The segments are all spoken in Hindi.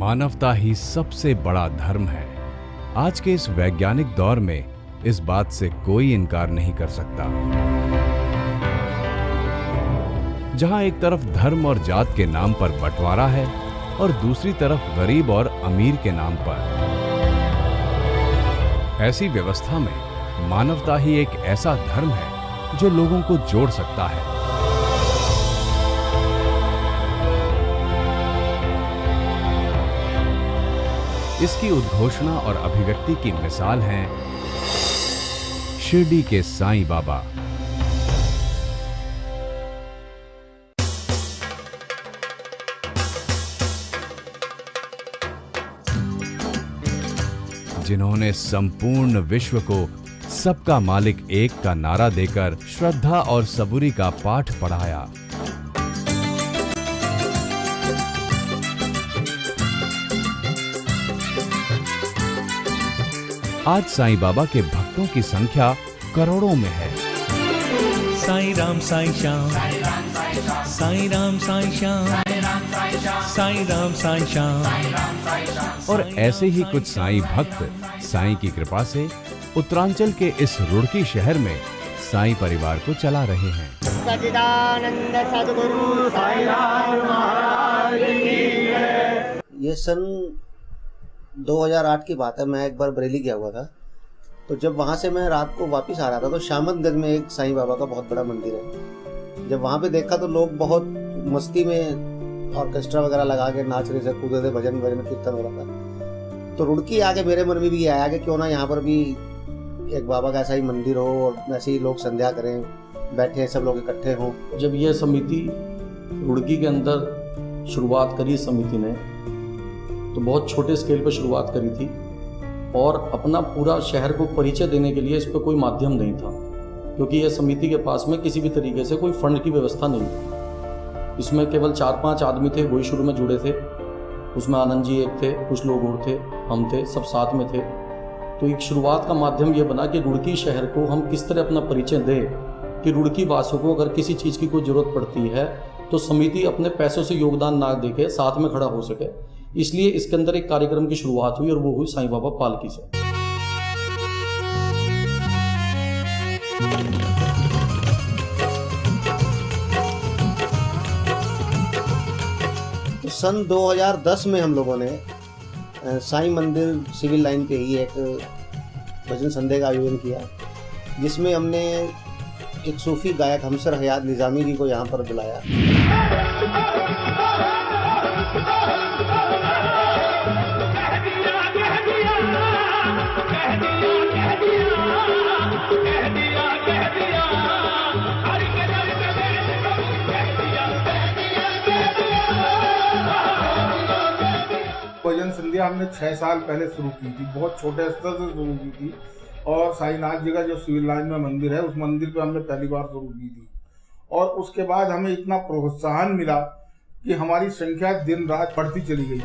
मानवता ही सबसे बड़ा धर्म है। आज के इस वैज्ञानिक दौर में इस बात से कोई इनकार नहीं कर सकता। जहां एक तरफ धर्म और जात के नाम पर बंटवारा है और दूसरी तरफ गरीब और अमीर के नाम पर। ऐसी व्यवस्था में मानवता ही एक ऐसा धर्म है जो लोगों को जोड़ सकता है। इसकी उद्घोषणा और अभिव्यक्ति की मिसाल हैं शिरडी के साईं बाबा। जिन्होंने संपूर्ण विश्व को सबका मालिक एक का नारा देकर श्रद्धा और सबूरी का पाठ पढ़ाया। आज साईं बाबा के भक्तों की संख्या करोड़ों में है। साईं राम साईं श्याम, साईं राम साईं श्याम, साईं राम साईं श्याम। और ऐसे ही कुछ साईं भक्त साईं की कृपा से उत्तरांचल के इस रुड़की शहर में साईं परिवार को चला रहे हैं। सच्चिदानंद सद्गुरु साईं महाराज की जय। ये सन 2008 की बात है। मैं एक बार बरेली गया हुआ था, तो जब वहाँ से मैं रात को वापस आ रहा था तो शामतगंज में एक साईं बाबा का बहुत बड़ा मंदिर है। जब वहाँ पे देखा तो लोग बहुत मस्ती में ऑर्केस्ट्रा वगैरह लगा के नाच रहे थे, कूदे थे, भजन कीर्तन हो रहा था। तो रुड़की आके मेरे मन में भी आया कि क्यों ना यहाँ पर भी एक बाबा का ऐसा ही मंदिर हो और ऐसे ही लोग संध्या करें, बैठे सब लोग इकट्ठे हों। जब यह समिति रुड़की के अंदर शुरुआत करी समिति ने, तो बहुत छोटे स्केल पर शुरुआत करी थी और अपना पूरा शहर को परिचय देने के लिए इस पर कोई माध्यम नहीं था, क्योंकि यह समिति के पास में किसी भी तरीके से कोई फंड की व्यवस्था नहीं थी। इसमें केवल 4-5 आदमी थे, वही शुरू में जुड़े थे। उसमें आनंद जी एक थे, कुछ लोग और थे, हम थे, सब साथ में थे। तो एक शुरुआत का माध्यम ये बना कि रुड़की शहर को हम किस तरह अपना परिचय दें कि रुड़की वासियों को अगर किसी चीज़ की कोई ज़रूरत पड़ती है तो समिति अपने पैसों से योगदान ना दे के साथ में खड़ा हो सके। इसलिए इसके अंदर एक कार्यक्रम की शुरुआत हुई और वो हुई साईं बाबा पालकी से। तो सन 2010 में हम लोगों ने साईं मंदिर सिविल लाइन पे ही एक भजन संध्या का आयोजन किया, जिसमें हमने एक सूफी गायक हमसर हयात निजामी जी को यहाँ पर बुलाया। भजन संध्या हमने 6 साल पहले शुरू की थी, बहुत छोटे स्तर से शुरू की थी। और साईनाथ जी का जो सिविल लाइन में मंदिर है, उस मंदिर पे हमने पहली बार शुरू की थी। और उसके बाद हमें इतना प्रोत्साहन मिला कि हमारी संख्या दिन रात बढ़ती चली गई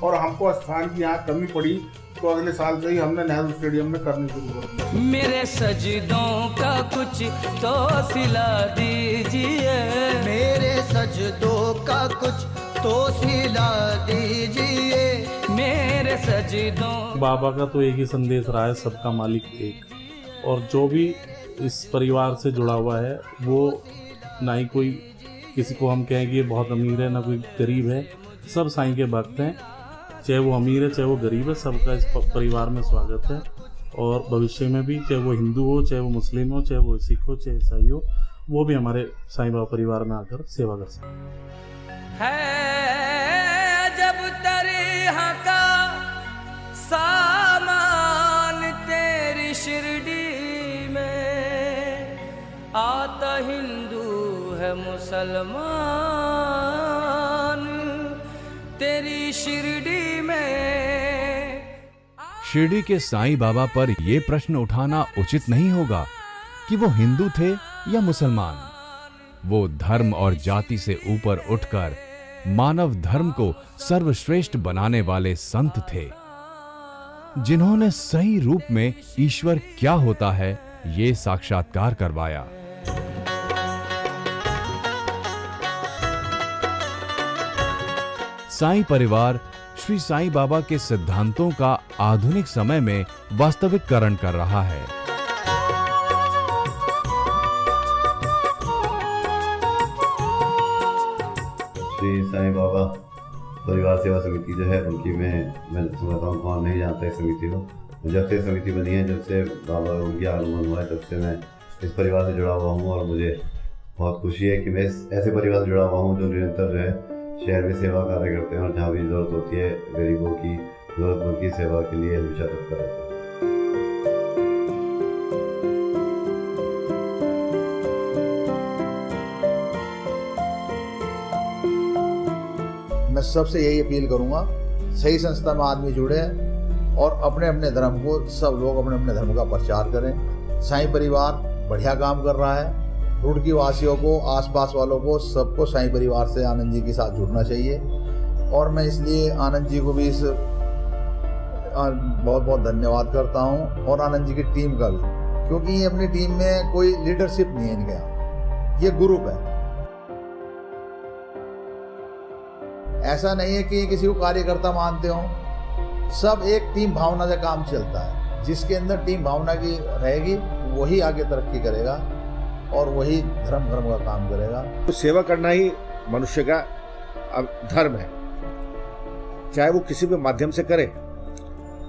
और हमको स्थान की यहाँ कमी पड़ी, तो अगले साल से ही हमने नेहरू स्टेडियम में करनी शुरू कर दी। मेरे सजदों का कुछ तो सिला दीजिए, मेरे सजदों का कुछ तो सिला दीजिए, मेरे सजदों। बाबा का तो एक ही संदेश रहा है, सबका मालिक एक। और जो भी इस परिवार से जुड़ा हुआ है वो ना ही कोई किसी को हम कहें कि ये बहुत अमीर है, ना कोई गरीब है। सब साईं के भक्त हैं, चाहे वो अमीर है चाहे वो गरीब है, सबका इस परिवार में स्वागत है। और भविष्य में भी, चाहे वो हिंदू हो, चाहे वो मुस्लिम हो, चाहे वो सिख हो, चाहे ईसाई हो, वो भी हमारे साईं बाबा परिवार में आकर सेवा कर सकते है। जब तरह का सामान तेरी शिरडी में आता, हिंदू है मुसलमान तेरी शिरडी में। शिरडी के साईं बाबा पर यह प्रश्न उठाना उचित नहीं होगा कि वो हिंदू थे या मुसलमान। वो धर्म और जाति से ऊपर उठकर मानव धर्म को सर्वश्रेष्ठ बनाने वाले संत थे, जिन्होंने सही रूप में ईश्वर क्या होता है ये साक्षात्कार करवाया। साईं परिवार श्री साईं बाबा के सिद्धांतों का आधुनिक समय में वास्तविककरण कर रहा है। श्री साईं बाबा परिवार सेवा समिति जो है उनकी मैं समझता हूँ कौन नहीं जानता इस समिति को। जब से समिति बनी है, जब से बाबा उनकी आगमन हुआ है, तब से मैं इस परिवार से जुड़ा हुआ हूँ और मुझे बहुत खुशी है कि मैं ऐसे परिवार से जुड़ा हुआ हूँ जो निरंतर जो है शहर में सेवा कार्य करते हैं और जहाँ भी ज़रूरत होती है गरीबों की, ज़रूरतमंद की सेवा के लिए हमेशा तत्पर रहते हैं। मैं सबसे यही अपील करूंगा, सही संस्था में आदमी जुड़े और अपने अपने धर्म को, सब लोग अपने अपने धर्म का प्रचार करें। साईं परिवार बढ़िया काम कर रहा है। रुड़की वासियों को, आसपास वालों को, सबको साईं परिवार से आनंद जी के साथ जुड़ना चाहिए। और मैं इसलिए आनंद जी को भी इस बहुत बहुत धन्यवाद करता हूं और आनंद जी की टीम का भी, क्योंकि ये अपनी टीम में कोई लीडरशिप नहीं है इनके यहाँ, ये ग्रुप है। ऐसा नहीं है कि किसी को कार्यकर्ता मानते हो, सब एक टीम भावना से काम चलता है। जिसके अंदर टीम भावना की रहेगी वही आगे तरक्की करेगा और वही धर्म का काम करेगा। तो सेवा करना ही मनुष्य का धर्म है, चाहे वो किसी भी माध्यम से करे।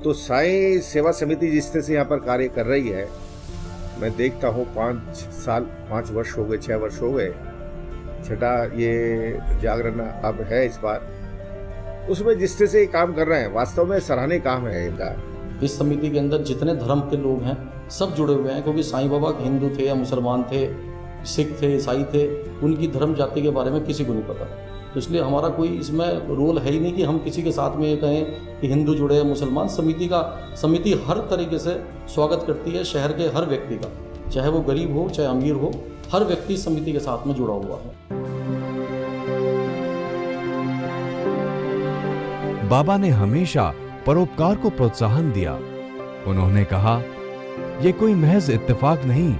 तो साईं सेवा समिति जिस तरह से यहाँ पर कार्य कर रही है, मैं देखता हूँ 5 वर्ष हो गए, 6 वर्ष हो गए, छठा ये जागरण अब है इस बार। उसमें जिस तरह से ये काम कर रहे हैं, वास्तव में सराहनीय काम है इनका। इस समिति के अंदर जितने धर्म के लोग हैं सब जुड़े हुए हैं, क्योंकि साईं बाबा हिंदू थे या मुसलमान थे, सिख थे, ईसाई थे, उनकी धर्म जाति के बारे में किसी को नहीं पता। तो इसलिए हमारा कोई इसमें रोल है ही नहीं कि हम किसी के साथ में ये कहें कि हिंदू जुड़े या मुसलमान। समिति हर तरीके से स्वागत करती है शहर के हर व्यक्ति का, चाहे वो गरीब हो चाहे अमीर हो, हर व्यक्ति समिति के साथ में जुड़ा हुआ है। बाबा ने हमेशा परोपकार को प्रोत्साहन दिया। उन्होंने कहा, ये कोई महज इत्तेफाक नहीं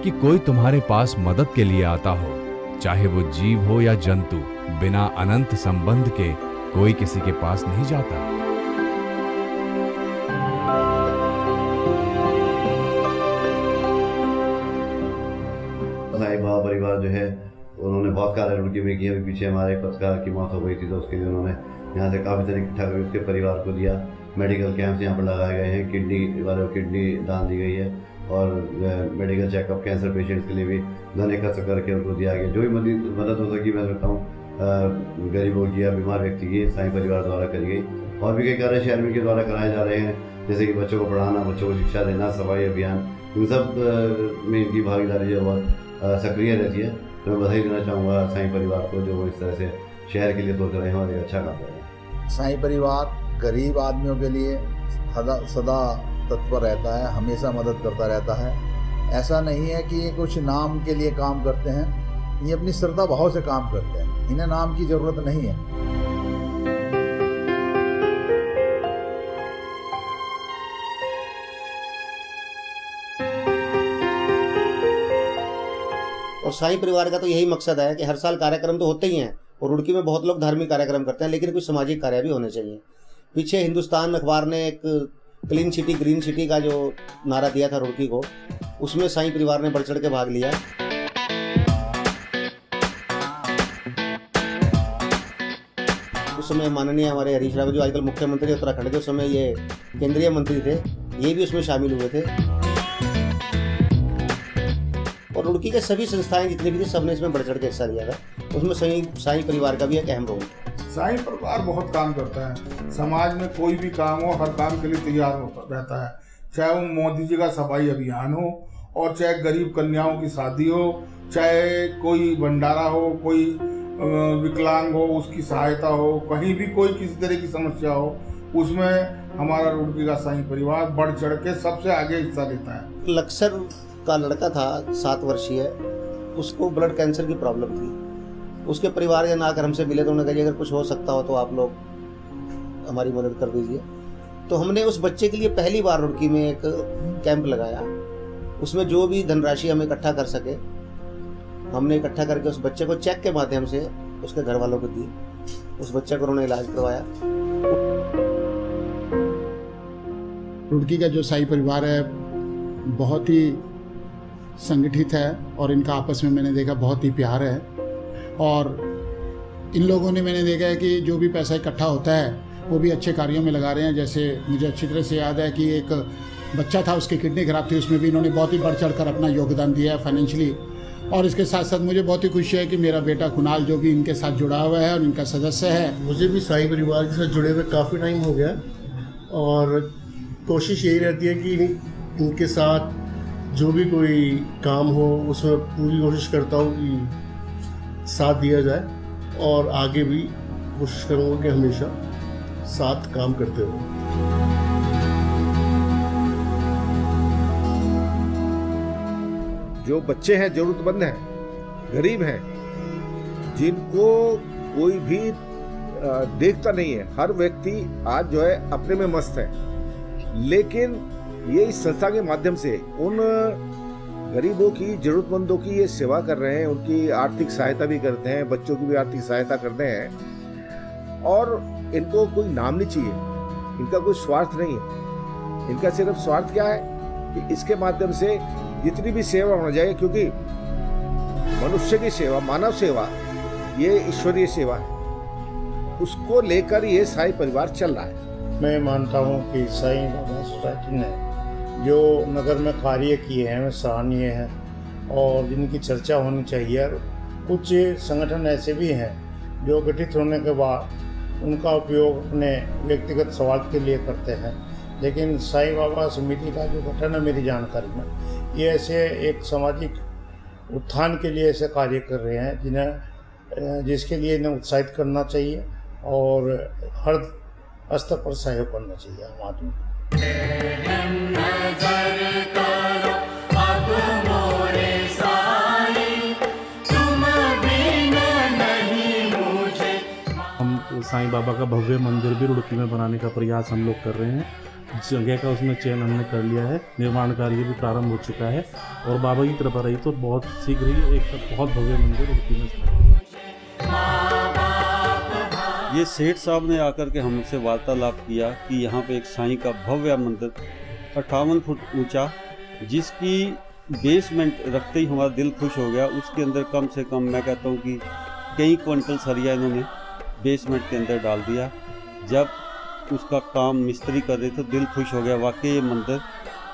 कि कोई तुम्हारे पास मदद के लिए आता हो, चाहे वो जीव हो या जंतु, बिना अनंत संबंध के कोई किसी के पास नहीं जाता। साईं बाबा परिवार जो है उन्होंने बहुत कार्य रुड़की में किया। पीछे हमारे पत्रकार की मौत हो गई थी, तो उसके लिए उन्होंने यहाँ से काफ़ी तरह इकट्ठा करके उसके परिवार को दिया। मेडिकल कैंप्स यहाँ पर लगाए गए हैं, किडनी वालों को किडनी दान दी गई है और मेडिकल चेकअप कैंसर पेशेंट्स के लिए भी धन एकत्र करके उनको दिया गया। जो भी मदद हो सकी मैं समझता हूँ गरीबों की या बीमार व्यक्ति की साईं परिवार द्वारा करी गई। और भी कई कार्य शहर में के द्वारा कराए जा रहे हैं, जैसे कि बच्चों को पढ़ाना, बच्चों को शिक्षा देना, सफाई अभियान, इन सब में इनकी भागीदारी जो बहुत सक्रिय रहती है। तो मैं बधाई देना चाहूँगा साईं परिवार को, जो इस तरह से शहर के लिए सोच रहे हैं और एक अच्छा काम कर रहे हैं। साईं परिवार गरीब आदमियों के लिए सदा तत्पर रहता है, हमेशा मदद करता रहता है। ऐसा नहीं है कि ये कुछ नाम के लिए काम करते हैं, ये अपनी श्रद्धा भाव से काम करते हैं, इन्हें नाम की जरूरत नहीं है। और साईं परिवार का तो यही मकसद है कि हर साल कार्यक्रम तो होते ही हैं, और रुड़की में बहुत लोग धार्मिक कार्यक्रम करते हैं, लेकिन कुछ सामाजिक कार्य भी होने चाहिए। पीछे हिंदुस्तान अखबार ने एक क्लीन सिटी ग्रीन सिटी का जो नारा दिया था रुड़की को, उसमें साईं परिवार ने बढ़ चढ़ के भाग लिया। उस समय माननीय हमारे हरीश रावत जो आजकल मुख्यमंत्री उत्तराखंड के, उस समय ये केंद्रीय मंत्री थे, ये भी उसमें शामिल हुए थे। और रुड़की के सभी संस्थाएं जितनी भी थी, सबने इसमें बढ़ चढ़ के हिस्सा लिया था। उसमें साईं परिवार का भी एक अहम रोल। साईं परिवार बहुत काम करता है, समाज में कोई भी काम हो हर काम के लिए तैयार होता रहता है, चाहे वो मोदी जी का सफाई अभियान हो, और चाहे गरीब कन्याओं की शादी हो, चाहे कोई भंडारा हो, कोई विकलांग हो उसकी सहायता हो, कहीं भी कोई किसी तरह की समस्या हो, उसमें हमारा रुड़की का साईं परिवार बढ़ चढ़ के सबसे आगे हिस्सा लेता है। लक्सर का लड़का था 7 वर्षीय, उसको ब्लड कैंसर की प्रॉब्लम थी। उसके परिवारजन आकर हमसे मिले तो उन्होंने कहा अगर कुछ हो सकता हो तो आप लोग हमारी मदद कर दीजिए। तो हमने उस बच्चे के लिए पहली बार रुड़की में एक कैंप लगाया। उसमें जो भी धनराशि हम इकट्ठा कर सके, हमने इकट्ठा करके उस बच्चे को चेक के माध्यम से उसके घर वालों को दी। उस बच्चे को उन्होंने इलाज करवाया। रुड़की का जो साई परिवार है बहुत ही संगठित है और इनका आपस में मैंने देखा बहुत ही प्यार है। और इन लोगों ने मैंने देखा है कि जो भी पैसा इकट्ठा होता है वो भी अच्छे कार्यों में लगा रहे हैं। जैसे मुझे अच्छी तरह से याद है कि एक बच्चा था, उसकी किडनी खराब थी, उसमें भी इन्होंने बहुत ही बढ़ चढ़ कर अपना योगदान दिया है फाइनेंशियली। और इसके साथ साथ मुझे बहुत ही खुशी है कि मेरा बेटा कुणाल जो भी इनके साथ जुड़ा हुआ है और इनका सदस्य है। मुझे भी साई परिवार के साथ जुड़े हुए काफ़ी टाइम हो गया और कोशिश यही रहती है कि इनके साथ जो भी कोई काम हो उसमें पूरी कोशिश करता हूँ कि साथ दिया जाए और आगे भी कोशिश करूँगा कि हमेशा साथ काम करते रहें। जो बच्चे हैं, जरूरतमंद हैं, गरीब हैं, जिनको कोई भी देखता नहीं है, हर व्यक्ति आज जो है अपने में मस्त है, लेकिन ये इस संस्था के माध्यम से उन गरीबों की, जरूरतमंदों की ये सेवा कर रहे हैं, उनकी आर्थिक सहायता भी करते हैं, बच्चों की भी आर्थिक सहायता करते हैं। और इनको कोई नाम नहीं चाहिए, इनका कोई स्वार्थ नहीं है। इनका सिर्फ स्वार्थ क्या है कि इसके माध्यम से जितनी भी सेवा होना चाहिए, क्योंकि मनुष्य की सेवा, मानव सेवा, ये ईश्वरीय सेवा है, उसको लेकर ये साई परिवार चल रहा है। मैं मानता हूँ कि साई बाबा सोसाइटी ने जो नगर में कार्य किए हैं वे सराहनीय हैं और जिनकी चर्चा होनी चाहिए। कुछ संगठन ऐसे भी हैं जो गठित होने के बाद उनका उपयोग अपने व्यक्तिगत स्वार्थ के लिए करते हैं, लेकिन साई बाबा समिति का जो गठन है मेरी जानकारी में, ये ऐसे एक सामाजिक उत्थान के लिए ऐसे कार्य कर रहे हैं जिसके लिए इन्हें उत्साहित करना चाहिए और हर स्तर पर सहयोग करना चाहिए आम आदमी को। हम साईं बाबा का भव्य मंदिर भी रुड़की में बनाने का प्रयास हम लोग कर रहे हैं। जगह का उसमें चयन हमने कर लिया है, निर्माण कार्य भी प्रारंभ हो चुका है और बाबा की कृपा रही तो बहुत शीघ्र ही एक बहुत भव्य मंदिर रुड़की में स्थापित। ये सेठ साहब ने आकर के हमसे वार्तालाप किया कि यहाँ पे एक साईं का भव्य मंदिर 58 फुट ऊंचा, जिसकी बेसमेंट रखते ही हमारा दिल खुश हो गया। उसके अंदर कम से कम मैं कहता हूँ कि कई क्विंटल सरिया इन्होंने बेसमेंट के अंदर डाल दिया। जब उसका काम मिस्त्री कर रहे थे दिल खुश हो गया। वाकई ये मंदिर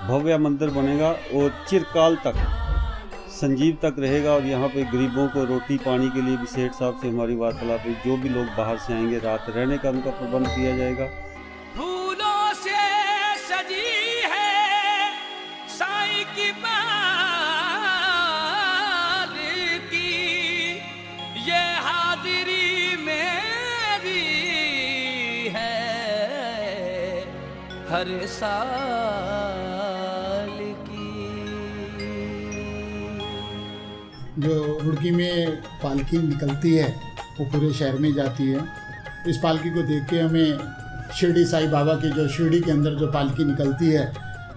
भव्य मंदिर बनेगा और चिरकाल तक संजीव तक रहेगा। और यहाँ पे गरीबों को रोटी पानी के लिए भी सेठ साहब से हमारी वार्तालाप हुई। जो भी लोग बाहर से आएंगे रात रहने का उनका प्रबंध किया जाएगा। फूलों से सजी है साईं की पालकी, ये हाजिरी मेरी है हर साल की। जो रुड़की में पालकी निकलती है वो पूरे शहर में जाती है। इस पालकी को देख के हमें शिरडी साईं बाबा की जो शिरडी के अंदर जो पालकी निकलती है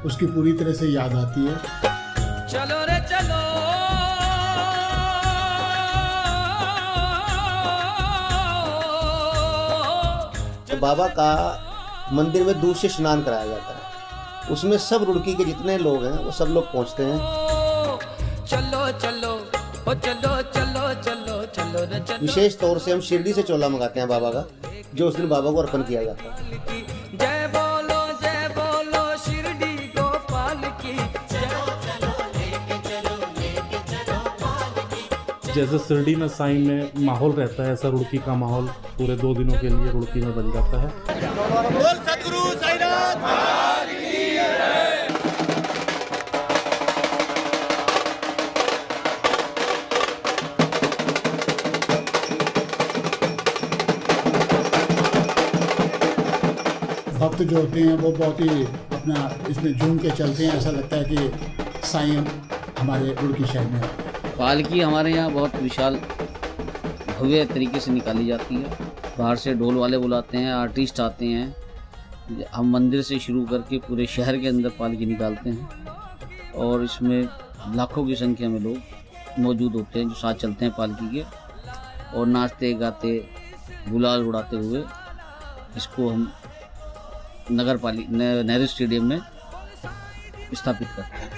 उसकी पूरी तरह से याद आती है। चलो रे चलो तो बाबा का मंदिर में दूध से स्नान कराया जाता है, उसमें सब रुड़की के जितने लोग हैं वो सब लोग पहुंचते हैं। चलो चलो ओ चलो चलो चलो चलो रे चलो। विशेष तौर से हम शिरडी से चोला मंगाते हैं बाबा का, जो उस दिन बाबा को अर्पण किया जाता है। जय बोलो शिरडी गोपाल की। जैसे शिरडी में साईं में माहौल रहता है, ऐसा रुड़की का माहौल पूरे 2 दिनों के लिए रुड़की में बन जाता है। बोल सद्गुरु साईनाथ महाराज की जय। भक्त जो होते हैं वो बहुत ही अपना इसमें झूम के चलते हैं। ऐसा लगता है कि साईं हमारे रुड़की शहर में है। पालकी हमारे यहाँ बहुत विशाल भव्य तरीके से निकाली जाती है। बाहर से ढोल वाले बुलाते हैं, आर्टिस्ट आते हैं। हम मंदिर से शुरू करके पूरे शहर के अंदर पालकी निकालते हैं और इसमें लाखों की संख्या में लोग मौजूद होते हैं जो साथ चलते हैं पालकी के और नाचते गाते गुलाल उड़ाते हुए इसको हम नगर पालिका नेहरू स्टेडियम में स्थापित करते हैं।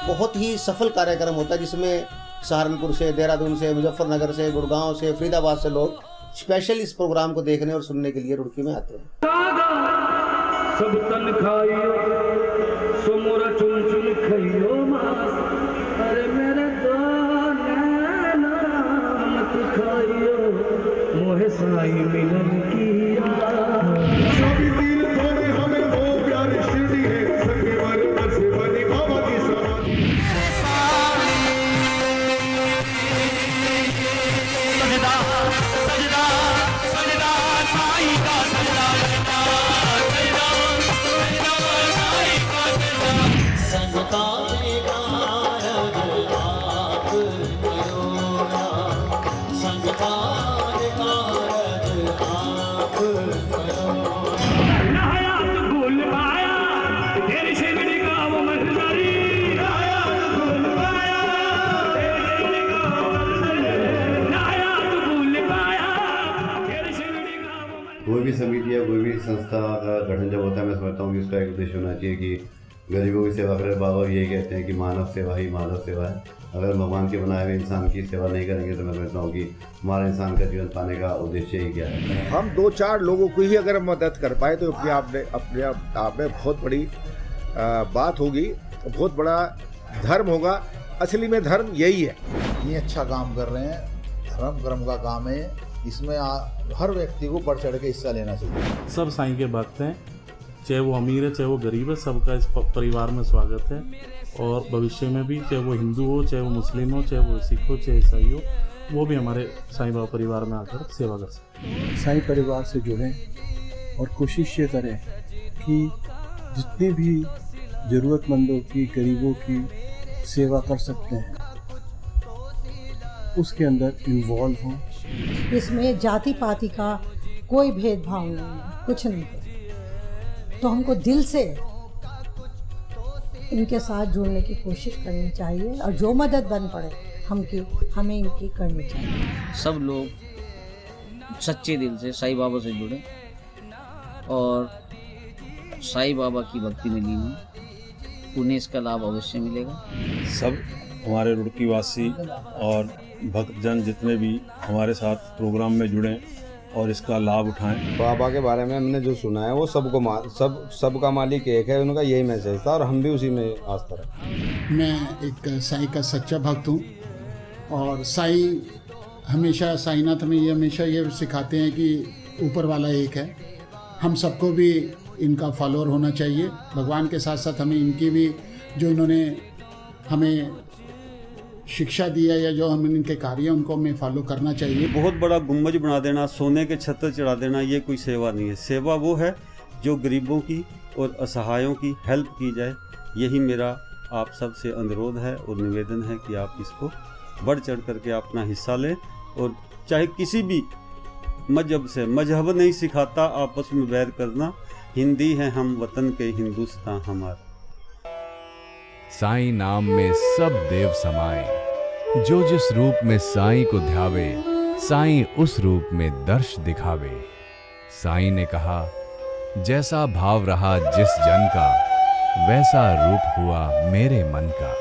बहुत ही सफल कार्यक्रम होता है जिसमें सहारनपुर से, देहरादून से, मुजफ्फरनगर से, गुड़गांव से, फरीदाबाद से लोग स्पेशल इस प्रोग्राम को देखने और सुनने के लिए रुड़की में आते हैं। सब तन खाइयो सो मोरा चुन चुन खाइयो मास, अरे मेरे दो नैना मत खाइयो मोहे साई मिलन की सभी दिल तोड़े हमें वो प्यारी शिरडी है, सके वर बसे वाली बाबा की समाधि। सजदा सजदा सजदा साईं का सजदा कोई भी समिति या कोई भी संस्था का गठन जब होता है, मैं समझता हूँ कि उसका एक उद्देश्य होना चाहिए कि गरीबों की सेवा करें। बाबा यही कहते हैं कि मानव सेवा ही माधव सेवा है। अगर भगवान के बनाए हुए इंसान की सेवा नहीं करेंगे तो मैं समझता हूँ कि हमारा इंसान का जीवन पाने का उद्देश्य ही क्या है। हम 2-4 लोगों को ही अगर मदद कर पाए तो अपने आप में बहुत बड़ी बात होगी, बहुत बड़ा धर्म होगा। असली में धर्म यही है। ये अच्छा काम कर रहे हैं, धर्म कर्म का काम है, इसमें हर व्यक्ति को बढ़ चढ़ के हिस्सा लेना चाहिए। सब साईं के भक्त हैं, चाहे वो अमीर है चाहे वो गरीब है, सबका इस परिवार में स्वागत है। और भविष्य में भी, चाहे वो हिंदू हो, चाहे वो मुस्लिम हो, चाहे वो सिख हो, चाहे ईसाई हो, वो भी हमारे साईं बाबा परिवार में आकर सेवा कर सकते हैं। साईं परिवार से जुड़ें और कोशिश ये करें कि जितनी भी ज़रूरतमंदों की, गरीबों की सेवा कर सकते हैं उसके अंदर इन्वॉल्व हों। इसमें जाति पाति का कोई भेदभाव नहीं है, कुछ नहीं है। तो हमको दिल से इनके साथ जुड़ने की कोशिश करनी चाहिए और जो मदद बन पड़े हमें इनकी करनी चाहिए। सब लोग सच्चे दिल से साईं बाबा से जुड़े और साईं बाबा की भक्ति में लीन हो, उन्हें इसका लाभ अवश्य मिलेगा। सब हमारे रुड़की वासी और भक्तजन जितने भी हमारे साथ प्रोग्राम में जुड़े और इसका लाभ उठाएं। बाबा के बारे में हमने जो सुना है वो सबका मालिक एक है, उनका यही मैसेज था और हम भी उसी में आस्था रखते। मैं एक साईं का सच्चा भक्त हूँ और साईं हमेशा, साईनाथ हमें हमेशा ये सिखाते हैं कि ऊपर वाला एक है। हम सबको भी इनका फॉलोअर होना चाहिए। भगवान के साथ साथ हमें इनकी भी, जो इन्होंने हमें शिक्षा दी है या जो हम इनके कार्य उनको हमें फॉलो करना चाहिए। बहुत बड़ा गुम्बज बना देना, सोने के छत्र चढ़ा देना, ये कोई सेवा नहीं है। सेवा वो है जो गरीबों की और असहायों की हेल्प की जाए। यही मेरा आप सब से अनुरोध है और निवेदन है कि आप इसको बढ़ चढ़ करके अपना हिस्सा लें। और चाहे किसी भी मजहब से, मजहब नहीं सिखाता आपस में बैर करना। हिंदी है हम, वतन के हिंदुस्तान हमारा। साईं नाम में सब देव समाए, जो जिस रूप में साईं को ध्यावे, साईं उस रूप में दर्श दिखावे। साईं ने कहा, जैसा भाव रहा जिस जन का, वैसा रूप हुआ मेरे मन का।